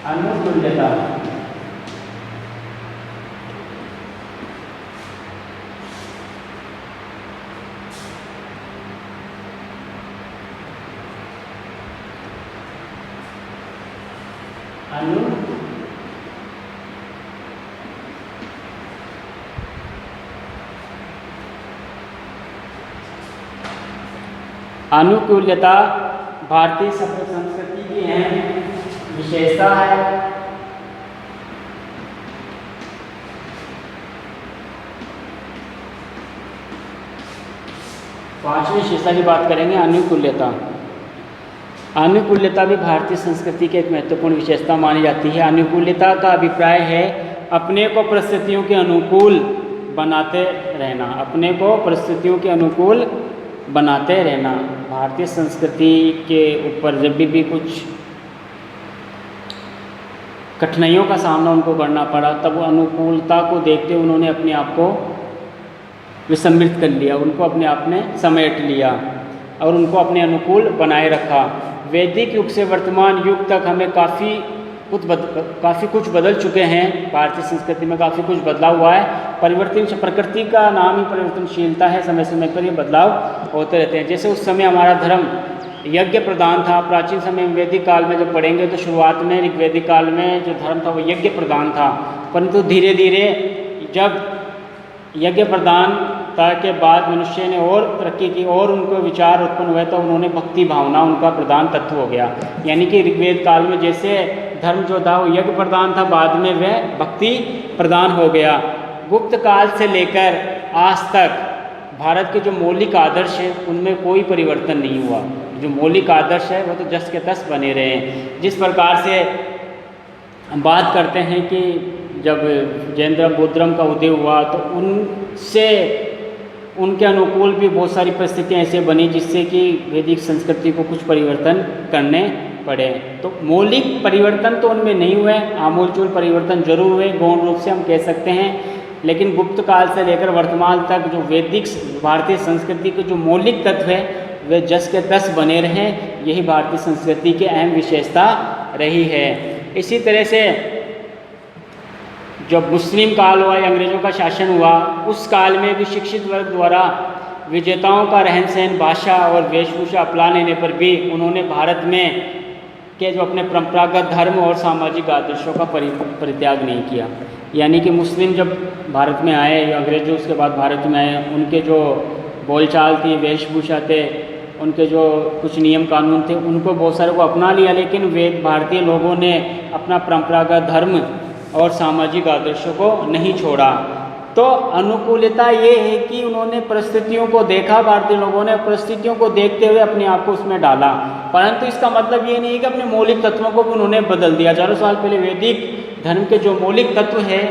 A: अनुकूल्यता। अनुकूल्यता भारतीय सभ्य संस्कृति की अहम विशेषता है। पांचवी विशेषता की बात करेंगे, अनुकूल्यता। अनुकूल्यता भी भारतीय संस्कृति की एक महत्वपूर्ण विशेषता मानी जाती है। अनुकूल्यता का अभिप्राय है अपने को परिस्थितियों के अनुकूल बनाते रहना, अपने को परिस्थितियों के अनुकूल बनाते रहना। भारतीय संस्कृति के ऊपर जब भी कुछ कठिनाइयों का सामना उनको करना पड़ा, तब अनुकूलता को देखते उन्होंने अपने आप को विसम्मित कर लिया, उनको अपने आप में समेट लिया और उनको अपने अनुकूल बनाए रखा। वैदिक युग से वर्तमान युग तक हमें काफ़ी कुछ बदल चुके हैं। भारतीय संस्कृति में काफ़ी कुछ बदलाव हुआ है। परिवर्तन से प्रकृति का नाम ही परिवर्तनशीलता है, समय समय पर ये बदलाव होते रहते हैं। जैसे उस समय हमारा धर्म यज्ञ प्रधान था, प्राचीन समय में वैदिक काल में जब पढ़ेंगे तो शुरुआत में ऋग्वैदिक काल में जो धर्म था वो यज्ञ प्रधान था, परंतु धीरे धीरे जब यज्ञ प्रधानता के बाद मनुष्य ने और तरक्की की और उनको विचार उत्पन्न हुए तो उन्होंने भक्ति भावना उनका प्रधान तत्व हो गया। यानी कि ऋग्वेद काल में जैसे धर्म जो था वो यज्ञ प्रधान था, बाद में वह भक्ति प्रधान हो गया। गुप्त काल से लेकर आज तक भारत के जो मौलिक आदर्श हैं उनमें कोई परिवर्तन नहीं हुआ। जो मौलिक आदर्श है वो तो जस के तस बने रहे हैं। जिस प्रकार से हम बात करते हैं कि जब जैन बौद्ध का उदय हुआ तो उनसे उनके अनुकूल भी बहुत सारी परिस्थितियाँ ऐसे बनी जिससे कि वैदिक संस्कृति को कुछ परिवर्तन करने पड़े। तो मौलिक परिवर्तन तो उनमें नहीं हुए, आमूलचूल परिवर्तन जरूर हुए, गौण रूप से हम कह सकते हैं। लेकिन गुप्त काल से लेकर वर्तमान तक जो वैदिक भारतीय संस्कृति के जो मौलिक तत्व है वे जस के तस बने रहें, यही भारतीय संस्कृति की अहम विशेषता रही है। इसी तरह से जब मुस्लिम काल हुआ या अंग्रेज़ों का शासन हुआ, उस काल में भी शिक्षित वर्ग द्वारा विजेताओं का रहन सहन, भाषा और वेशभूषा अपना लेने पर भी उन्होंने भारत में के जो अपने परंपरागत धर्म और सामाजिक आदर्शों का परित्याग नहीं किया। यानी कि मुस्लिम जब भारत में आए या अंग्रेज जो उसके बाद भारत में आए, उनके जो बोलचाल थी, वेशभूषा थे, उनके जो कुछ नियम कानून थे, उनको बहुत सारे को अपना लिया, लेकिन वे भारतीय लोगों ने अपना परंपरागत धर्म और सामाजिक आदर्शों को नहीं छोड़ा। तो अनुकूलता ये है कि उन्होंने परिस्थितियों को देखा, भारतीय लोगों ने परिस्थितियों को देखते हुए अपने आप को उसमें डाला, परंतु इसका मतलब ये नहीं है कि अपने मौलिक तत्वों को भी उन्होंने बदल दिया। हज़ारों साल पहले वैदिक धर्म के जो मौलिक तत्व है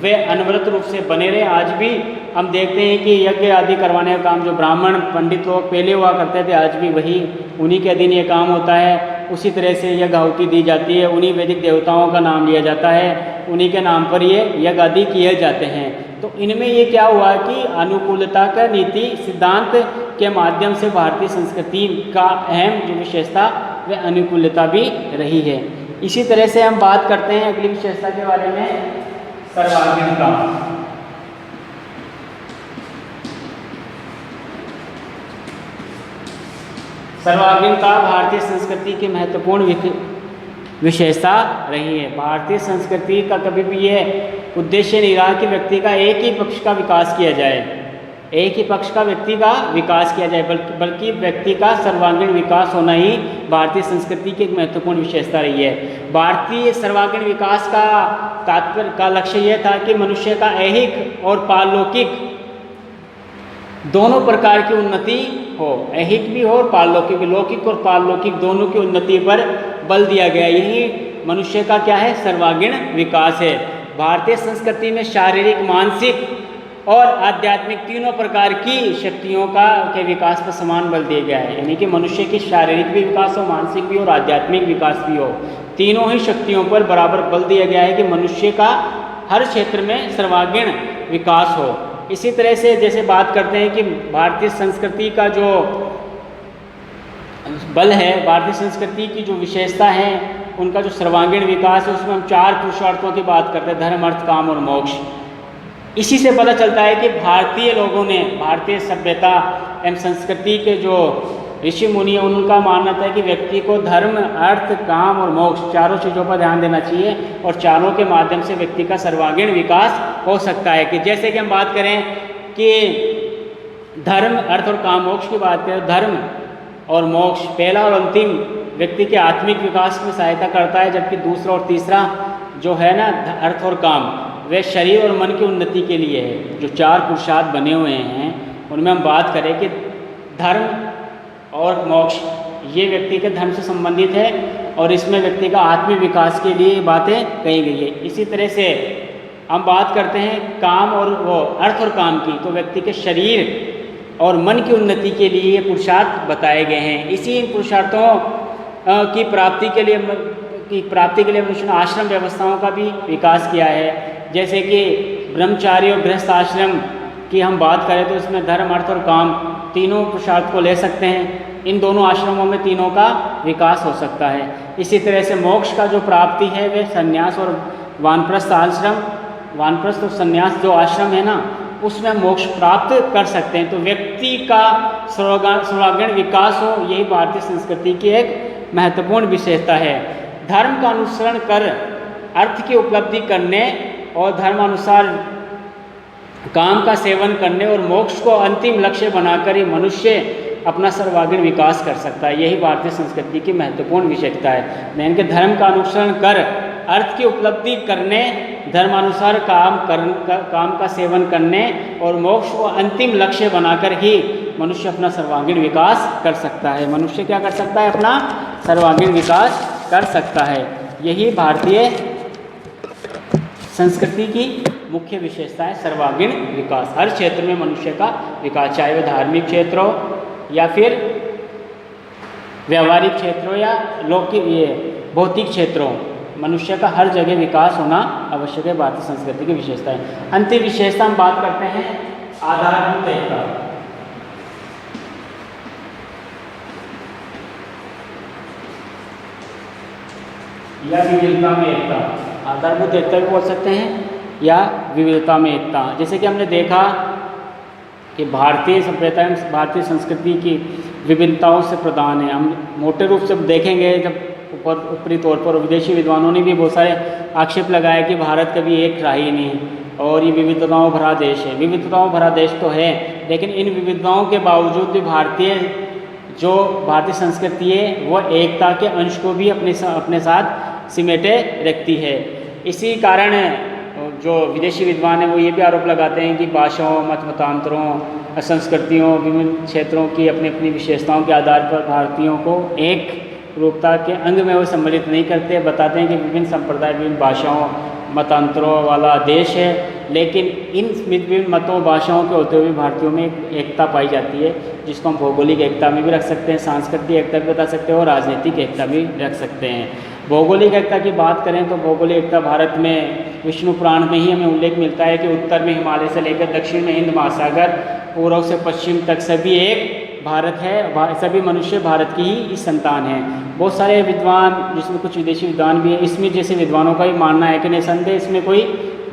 A: वे अनवरत रूप से बने रहे। आज भी हम देखते हैं कि यज्ञ आदि करवाने का काम जो ब्राह्मण पंडित लोग पहले हुआ करते थे, आज भी वही उन्हीं के अधीन ये काम होता है। उसी तरह से यज्ञ आहुति दी जाती है, उन्हीं वैदिक देवताओं का नाम लिया जाता है, उन्हीं के नाम पर ये यज्ञ आदि किए जाते हैं। तो इनमें ये क्या हुआ कि अनुकूलता का नीति सिद्धांत के माध्यम से भारतीय संस्कृति का अहम जो विशेषता वह अनुकूलता भी रही है। इसी तरह से हम बात करते हैं अगली विशेषता के बारे में, सर्वांगीणता। सर्वांगीणता भारतीय संस्कृति की महत्वपूर्ण विशेषता रही है। भारतीय संस्कृति का कभी भी ये उद्देश्य नहीं रहा कि व्यक्ति का एक ही पक्ष का विकास किया जाए, एक ही पक्ष का व्यक्ति का विकास किया जाए, बल्कि व्यक्ति का सर्वांगीण विकास होना ही भारतीय संस्कृति की एक महत्वपूर्ण विशेषता रही है। भारतीय सर्वांगीण विकास का तात्पर्य का लक्ष्य यह था कि मनुष्य का ऐहिक और पारलौकिक दोनों प्रकार की उन्नति हो, ऐहिक भी हो और पारलौकिक भी, लौकिक और पारलौकिक दोनों की उन्नति पर बल दिया गया। यही मनुष्य का क्या है, सर्वांगीण विकास है। भारतीय संस्कृति में शारीरिक, मानसिक और आध्यात्मिक तीनों प्रकार की शक्तियों के विकास पर समान बल दिया गया है। यानी कि मनुष्य की शारीरिक भी विकास हो, मानसिक भी और आध्यात्मिक विकास भी हो, तीनों ही शक्तियों पर बराबर बल दिया गया है कि मनुष्य का हर क्षेत्र में सर्वांगीण विकास हो। इसी तरह से जैसे बात करते हैं कि भारतीय संस्कृति का जो बल है, भारतीय संस्कृति की जो विशेषता है, उनका जो सर्वांगीण विकास है, उसमें हम 4 पुरुषार्थों की बात करते हैं, धर्म, अर्थ, काम और मोक्ष। इसी से पता चलता है कि भारतीय लोगों ने भारतीय सभ्यता एवं संस्कृति के जो ऋषि मुनि उनका मानना था कि व्यक्ति को धर्म, अर्थ, काम और मोक्ष चारों चीज़ों पर ध्यान देना चाहिए और चारों के माध्यम से व्यक्ति का सर्वांगीण विकास हो सकता है। कि जैसे कि हम बात करें कि धर्म, अर्थ और काम, मोक्ष की बात करें, धर्म और मोक्ष पहला और अंतिम व्यक्ति के आत्मिक विकास में सहायता करता है, जबकि दूसरा और तीसरा जो है ना अर्थ और काम, वे शरीर और मन की उन्नति के लिए है। जो चार पुरुषार्थ बने हुए हैं उनमें हम बात करें कि धर्म और मोक्ष ये व्यक्ति के धर्म से संबंधित है और इसमें व्यक्ति का आत्मिक विकास के लिए बातें कही गई है। इसी तरह से हम बात करते हैं काम और वो अर्थ और काम की, तो व्यक्ति के शरीर और मन की उन्नति के लिए ये पुरुषार्थ बताए गए हैं। इसी पुरुषार्थों की प्राप्ति के लिए मनुष्य ने आश्रम व्यवस्थाओं का भी विकास किया है। जैसे कि ब्रह्मचारी और गृहस्थ आश्रम की हम बात करें तो इसमें धर्म, अर्थ और काम तीनों पुरुषार्थ को ले सकते हैं। इन दोनों आश्रमों में तीनों का विकास हो सकता है। इसी तरह से मोक्ष का जो प्राप्ति है वे संन्यास और वानप्रस्थ आश्रम, वानप्रस्थ और संन्यास जो आश्रम है ना उसमें मोक्ष प्राप्त कर सकते हैं। तो व्यक्ति का सर्वांगीण विकास हो, यही भारतीय संस्कृति की एक महत्वपूर्ण विशेषता है। धर्म का अनुसरण कर अर्थ की उपलब्धि करने और धर्मानुसार काम का सेवन करने और मोक्ष को अंतिम लक्ष्य बनाकर ही मनुष्य अपना सर्वांगीण विकास कर सकता है। यही भारतीय संस्कृति की महत्वपूर्ण विशेषता है। यानी कि धर्म का अनुसरण कर अर्थ की उपलब्धि करने, धर्मानुसार काम का सेवन करने और मोक्ष को अंतिम लक्ष्य बनाकर ही मनुष्य अपना सर्वांगीण विकास कर सकता है। मनुष्य क्या कर सकता है? अपना सर्वांगीण विकास कर सकता है। यही भारतीय संस्कृति की मुख्य विशेषता है, सर्वांगीण विकास। हर क्षेत्र में मनुष्य का विकास, चाहे वह धार्मिक क्षेत्र हो या फिर व्यावहारिक क्षेत्र हो या लौकिक भौतिक क्षेत्र हो, मनुष्य का हर जगह विकास होना आवश्यक है। भारतीय संस्कृति की विशेषता है। अंतिम विशेषता हम बात करते हैं आधारभूत एकता। या विविधता में एकता, आधारभूत एकता भी बोल सकते हैं या विविधता में एकता। जैसे कि हमने देखा कि भारतीय सभ्यता एवं भारतीय संस्कृति की विभिन्नताओं से प्रधान है। हम मोटे रूप से देखेंगे, जब ऊपरी तौर पर विदेशी विद्वानों ने भी बहुत सारे आक्षेप लगाए कि भारत कभी एक रहा ही नहीं और ये विविधताओं भरा देश है। विविधताओं भरा देश तो है, लेकिन इन विविधताओं के बावजूद भी भारतीय संस्कृति है वह एकता के अंश को भी अपने साथ सिमेटे रखती है। इसी कारण जो विदेशी विद्वान हैं वो ये भी आरोप लगाते हैं कि भाषाओं, मतांतरों, संस्कृतियों, विभिन्न क्षेत्रों की अपनी अपनी विशेषताओं के आधार पर भारतीयों को एक रूपता के अंग में वो सम्मिलित नहीं करते। बताते हैं कि विभिन्न संप्रदाय, विभिन्न भाषाओं, मतांतरों वाला देश है, लेकिन इन विभिन्न मतों, भाषाओं के होते हुए भारतीयों में एक एकता पाई जाती है, जिसको हम भौगोलिक एकता में भी रख सकते हैं, सांस्कृतिक एकता भी बता सकते हैं और राजनीतिक एकता भी रख सकते हैं। भौगोलिक एकता की बात करें तो भौगोलिक एकता भारत में विष्णु पुराण में ही हमें उल्लेख मिलता है कि उत्तर में हिमालय से लेकर दक्षिण में हिंद महासागर, पूर्व से पश्चिम तक सभी एक भारत है, सभी मनुष्य भारत की ही संतान है। बहुत सारे विद्वान, जिसमें कुछ विदेशी विद्वान भी है, इसमें जैसे विद्वानों का भी मानना है कि निसंदेह इसमें कोई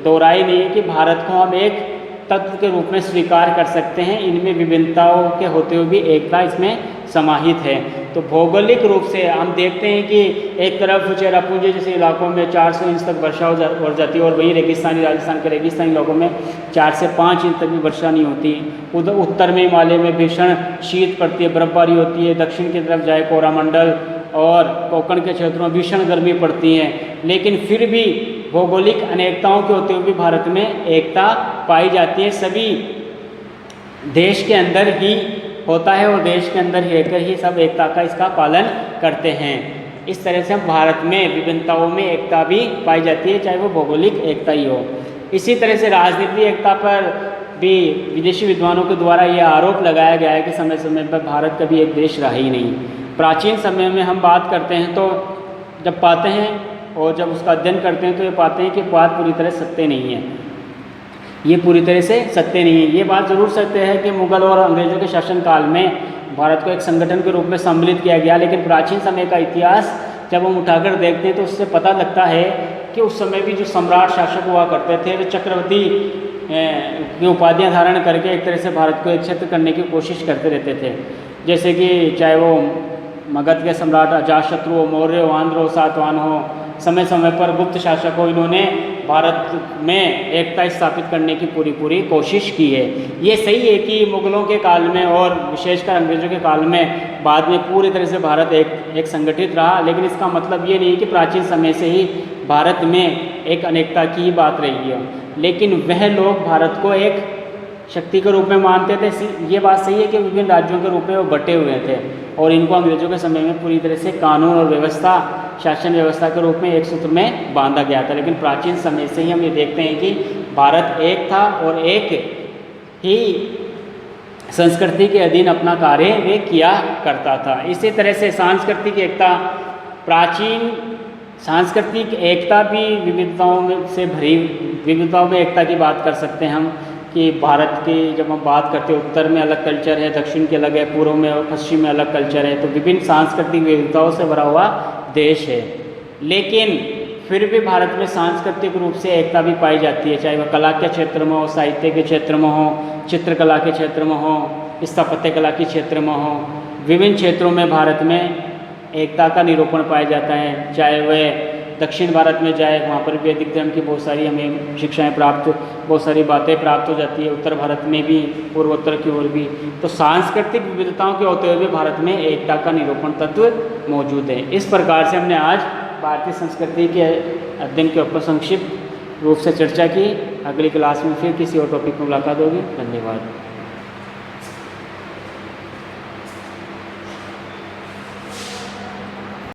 A: दोहराई नहीं है कि भारत को हम एक तत्व के रूप में स्वीकार कर सकते हैं। इनमें विभिन्नताओं के होते हुए भी एकता इसमें समाहित है। तो भौगोलिक रूप से हम देखते हैं कि एक तरफ चेरापूंजी जैसे इलाकों में 400 इंच तक वर्षा हो जाती है और वहीं रेगिस्तानी, राजस्थान के रेगिस्तानी इलाकों में 4 से 5 इंच तक भी वर्षा नहीं होती। उधर उत्तर में हिमालय में भीषण शीत पड़ती है, बर्फबारी होती है। दक्षिण की तरफ जाए कोरामंडल और कोंकण के क्षेत्रों में भीषण गर्मी पड़ती है। लेकिन फिर भी भौगोलिक अनेकताओं के होते हुए भी भारत में एकता पाई जाती है। सभी देश के अंदर ही होता है और देश के अंदर रहकर ही सब एकता का इसका पालन करते हैं। इस तरह से हम भारत में विभिन्नताओं में एकता भी पाई जाती है, चाहे वो भौगोलिक एकता ही हो। इसी तरह से राजनीतिक एकता पर भी विदेशी विद्वानों के द्वारा ये आरोप लगाया गया है कि समय समय पर भारत कभी एक देश रहा ही नहीं। प्राचीन समय में हम बात करते हैं तो जब पाते हैं और जब उसका अध्ययन करते हैं तो ये पाते हैं कि बात पूरी तरह सत्य नहीं है, ये पूरी तरह से सत्य नहीं है। ये बात ज़रूर सत्य है कि मुगल और अंग्रेज़ों के शासनकाल में भारत को एक संगठन के रूप में सम्मिलित किया गया, लेकिन प्राचीन समय का इतिहास जब हम उठाकर देखते हैं तो उससे पता लगता है कि उस समय भी जो सम्राट शासक हुआ करते थे वे चक्रवर्ती की उपाधियाँ धारण करके एक तरह से भारत को एकछत्र करने की कोशिश करते रहते थे। जैसे कि चाहे वो मगध के सम्राट अजातशत्रु हो, मौर्य हो, आंध्र हो, सातवाहन हो, समय समय पर गुप्त शासक हो, इन्होंने भारत में एकता स्थापित करने की पूरी कोशिश की है। ये सही है कि मुगलों के काल में और विशेषकर अंग्रेजों के काल में बाद में पूरी तरह से भारत एक संगठित रहा, लेकिन इसका मतलब ये नहीं है कि प्राचीन समय से ही भारत में एक अनेकता की ही बात रही है। लेकिन वह लोग भारत को एक शक्ति के रूप में मानते थे। ये बात सही है कि विभिन्न राज्यों के रूप में वो बटे हुए थे और इनको अंग्रेजों के समय में पूरी तरह से कानून और व्यवस्था, शासन व्यवस्था के रूप में एक सूत्र में बांधा गया था। लेकिन प्राचीन समय से ही हम ये देखते हैं कि भारत एक था और एक ही संस्कृति के अधीन अपना कार्य वे किया करता था। इसी तरह से सांस्कृतिक एकता, प्राचीन सांस्कृतिक एकता भी विविधताओं में से भरी, विविधताओं में एकता की बात कर सकते हैं हम कि भारत की जब हम बात करते हैं, उत्तर में अलग कल्चर है, दक्षिण के अलग है, पूर्व में और पश्चिम में अलग कल्चर है, तो विभिन्न सांस्कृतिक विविधताओं से भरा हुआ देश है। लेकिन फिर भी भारत में सांस्कृतिक रूप से एकता भी पाई जाती है, चाहे वह कला के क्षेत्र में हो, साहित्य के क्षेत्र में हो, चित्रकला के क्षेत्र में हो, स्थापत्य कला के क्षेत्र में हो। विभिन्न क्षेत्रों में भारत में एकता का निरूपण पाया जाता है। चाहे वह दक्षिण भारत में जाए, वहाँ पर वैदिक धर्म की बहुत सारी हमें शिक्षाएं प्राप्त, बहुत सारी बातें प्राप्त हो जाती है। उत्तर भारत में भी, पूर्वोत्तर की ओर भी, तो सांस्कृतिक विविधताओं के होते हुए भी भारत में एकता का निरूपण तत्व मौजूद है। इस प्रकार से हमने आज भारतीय संस्कृति के अध्ययन के ऊपर संक्षिप्त रूप से चर्चा की। अगली क्लास में फिर किसी और टॉपिक में मुलाकात होगी। धन्यवाद।